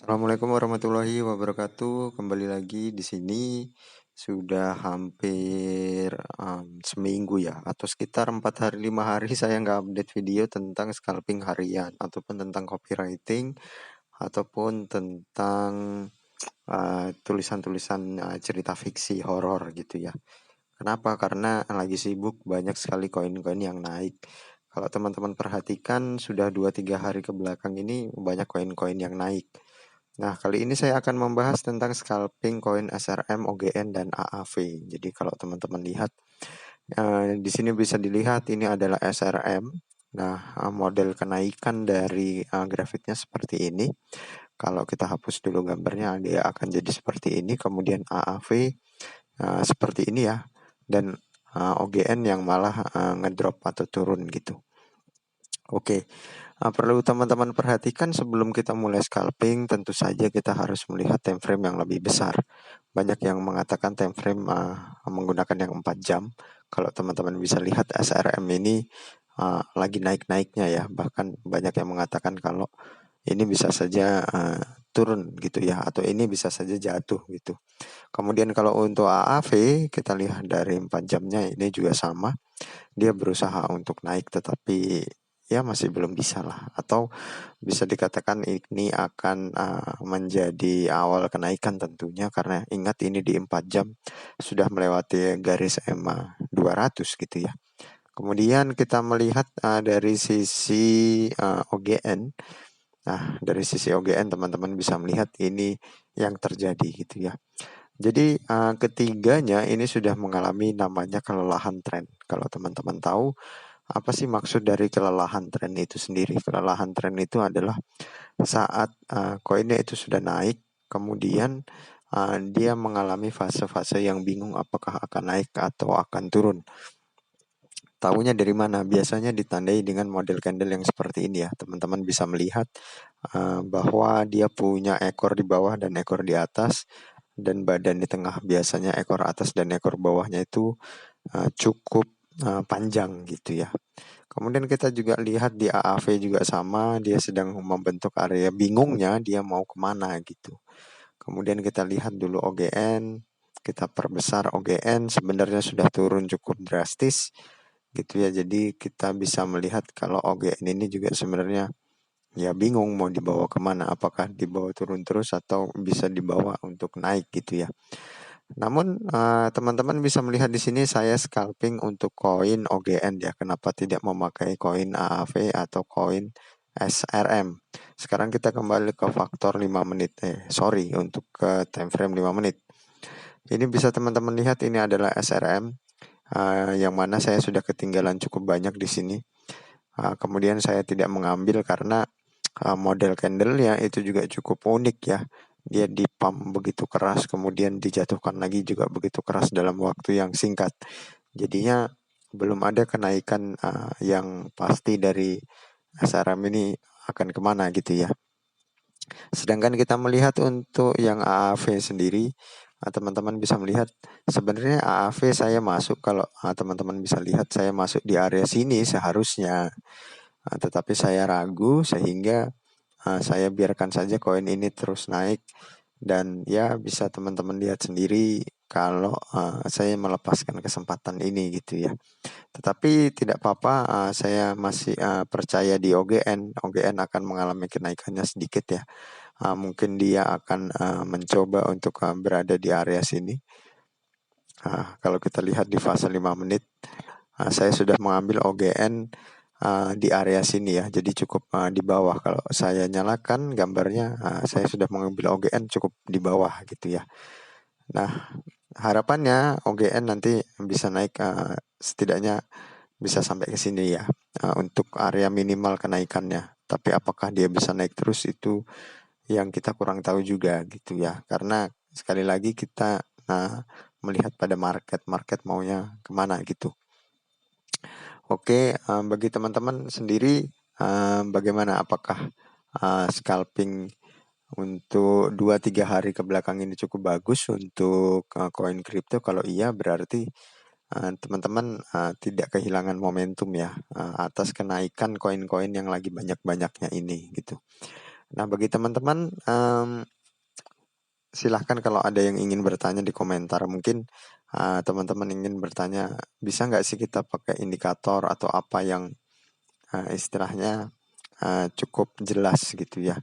Assalamualaikum warahmatullahi wabarakatuh. Kembali lagi di sini sudah hampir seminggu ya, atau sekitar 4 hari 5 hari saya nggak update video tentang scalping harian ataupun tentang copywriting ataupun tentang tulisan-tulisan cerita fiksi horor gitu ya. Kenapa? Karena lagi sibuk, banyak sekali koin-koin yang naik. Kalau teman-teman perhatikan sudah 2 3 hari ke belakang ini banyak koin-koin yang naik. Nah, kali ini saya akan membahas tentang scalping koin SRM, OGN, dan AAV. Jadi kalau teman-teman lihat, di sini bisa dilihat ini adalah SRM. Nah, model kenaikan dari grafiknya seperti ini. Kalau kita hapus dulu gambarnya, dia akan jadi seperti ini. Kemudian AAV seperti ini ya. Dan OGN yang malah ngedrop atau turun gitu. Oke. Perlu teman-teman perhatikan sebelum kita mulai scalping, tentu saja kita harus melihat time frame yang lebih besar. Banyak yang mengatakan time frame menggunakan yang 4 jam. Kalau teman-teman bisa lihat SRM ini lagi naik-naiknya ya. Bahkan banyak yang mengatakan kalau ini bisa saja turun gitu ya, atau ini bisa saja jatuh gitu. Kemudian kalau untuk AAV, kita lihat dari 4 jamnya ini juga sama. Dia berusaha untuk naik tetapi ya masih belum bisa lah, atau bisa dikatakan ini akan menjadi awal kenaikan tentunya, karena ingat ini di 4 jam sudah melewati garis EMA 200 gitu ya. Kemudian kita melihat dari sisi OGN. Nah, dari sisi OGN teman-teman bisa melihat ini yang terjadi gitu ya. Jadi ketiganya ini sudah mengalami namanya kelelahan tren. Kalau teman-teman tahu apa sih maksud dari kelelahan tren itu sendiri? Kelelahan tren itu adalah saat koinnya itu sudah naik, kemudian dia mengalami fase-fase yang bingung apakah akan naik atau akan turun. Tahunya dari mana? Biasanya ditandai dengan model candle yang seperti ini ya. Teman-teman bisa melihat bahwa dia punya ekor di bawah dan ekor di atas, dan badan di tengah. Biasanya ekor atas dan ekor bawahnya itu cukup panjang gitu ya. Kemudian kita juga lihat di AAV juga sama, dia sedang membentuk area bingungnya, dia mau kemana gitu. Kemudian kita lihat dulu OGN, kita perbesar OGN, sebenarnya sudah turun cukup drastis gitu ya. Jadi kita bisa melihat kalau OGN ini juga sebenarnya ya bingung mau dibawa kemana, apakah dibawa turun terus atau bisa dibawa untuk naik gitu ya. Namun teman-teman bisa melihat di sini saya scalping untuk koin OGN ya. Kenapa tidak memakai koin AAV atau koin SRM? Sekarang kita kembali ke faktor 5 menit. Untuk ke time frame 5 menit. Ini bisa teman-teman lihat ini adalah SRM yang mana saya sudah ketinggalan cukup banyak di sini. Kemudian saya tidak mengambil karena model candlenya itu juga cukup unik ya. Dia dipump begitu keras, kemudian dijatuhkan lagi juga begitu keras dalam waktu yang singkat. Jadinya belum ada kenaikan yang pasti dari SRM ini akan kemana gitu ya. Sedangkan kita melihat untuk yang AAV sendiri, teman-teman bisa melihat sebenarnya AAV saya masuk, kalau teman-teman bisa lihat saya masuk di area sini seharusnya. Tetapi saya ragu sehingga saya biarkan saja koin ini terus naik, dan ya bisa teman-teman lihat sendiri kalau saya melepaskan kesempatan ini gitu ya. Tetapi tidak apa-apa, saya masih percaya di OGN. OGN akan mengalami kenaikannya sedikit ya. Mungkin dia akan mencoba untuk berada di area sini. Kalau kita lihat di fase 5 menit, saya sudah mengambil OGN di area sini ya, jadi cukup di bawah. Kalau saya nyalakan gambarnya, saya sudah mengambil OGN cukup di bawah gitu ya. Nah, harapannya OGN nanti bisa naik, setidaknya bisa sampai ke sini ya, untuk area minimal kenaikannya. Tapi apakah dia bisa naik terus, itu yang kita kurang tahu juga gitu ya. Karena sekali lagi kita melihat pada market maunya kemana gitu. Oke, bagi teman-teman sendiri bagaimana? Apakah scalping untuk 2 3 hari ke belakang ini cukup bagus untuk koin kripto? Kalau iya berarti teman-teman tidak kehilangan momentum ya atas kenaikan koin-koin yang lagi banyak-banyaknya ini gitu. Nah, bagi teman-teman, silahkan kalau ada yang ingin bertanya di komentar. Mungkin teman-teman ingin bertanya, bisa nggak sih kita pakai indikator atau apa yang istilahnya cukup jelas gitu ya,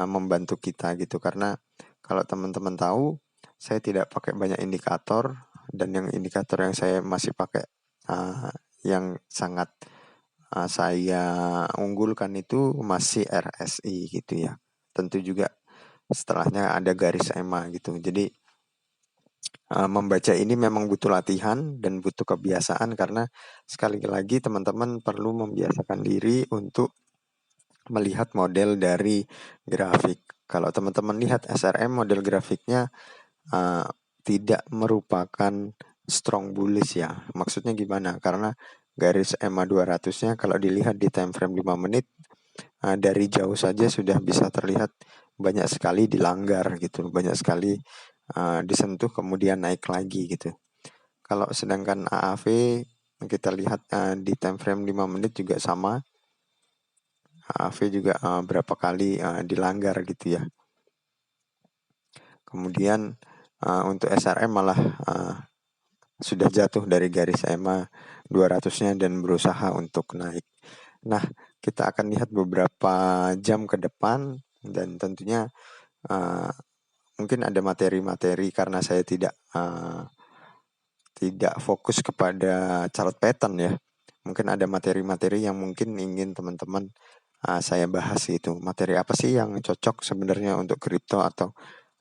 membantu kita gitu. Karena kalau teman-teman tahu, saya tidak pakai banyak indikator, dan yang indikator yang saya masih pakai yang sangat saya unggulkan itu masih RSI gitu ya. Tentu juga setelahnya ada garis EMA gitu. Jadi membaca ini memang butuh latihan dan butuh kebiasaan, karena sekali lagi teman-teman perlu membiasakan diri untuk melihat model dari grafik. Kalau teman-teman lihat SRM model grafiknya uh, tidak merupakan strong bullish ya. Maksudnya gimana? Karena garis EMA 200-nya kalau dilihat di time frame 5 menit dari jauh saja sudah bisa terlihat banyak sekali dilanggar gitu, banyak sekali disentuh kemudian naik lagi gitu. Kalau sedangkan AAV kita lihat di time frame 5 menit juga sama, AAV juga berapa kali dilanggar gitu ya. Kemudian untuk SRM malah sudah jatuh dari garis EMA 200-nya dan berusaha untuk naik. Nah, kita akan lihat beberapa jam ke depan, dan tentunya mungkin ada materi-materi karena saya tidak fokus kepada chart pattern ya. Mungkin ada materi-materi yang mungkin ingin teman-teman saya bahas gitu. Materi apa sih yang cocok sebenarnya untuk kripto, atau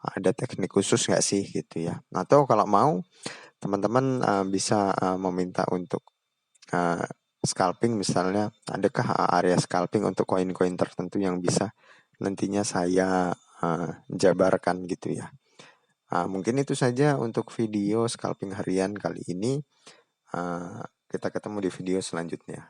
ada teknik khusus nggak sih gitu ya. Atau kalau mau teman-teman bisa meminta untuk scalping misalnya, adakah area scalping untuk koin-koin tertentu yang bisa nantinya saya jabarkan gitu ya. Mungkin itu saja untuk video scalping harian kali ini. Kita ketemu di video selanjutnya.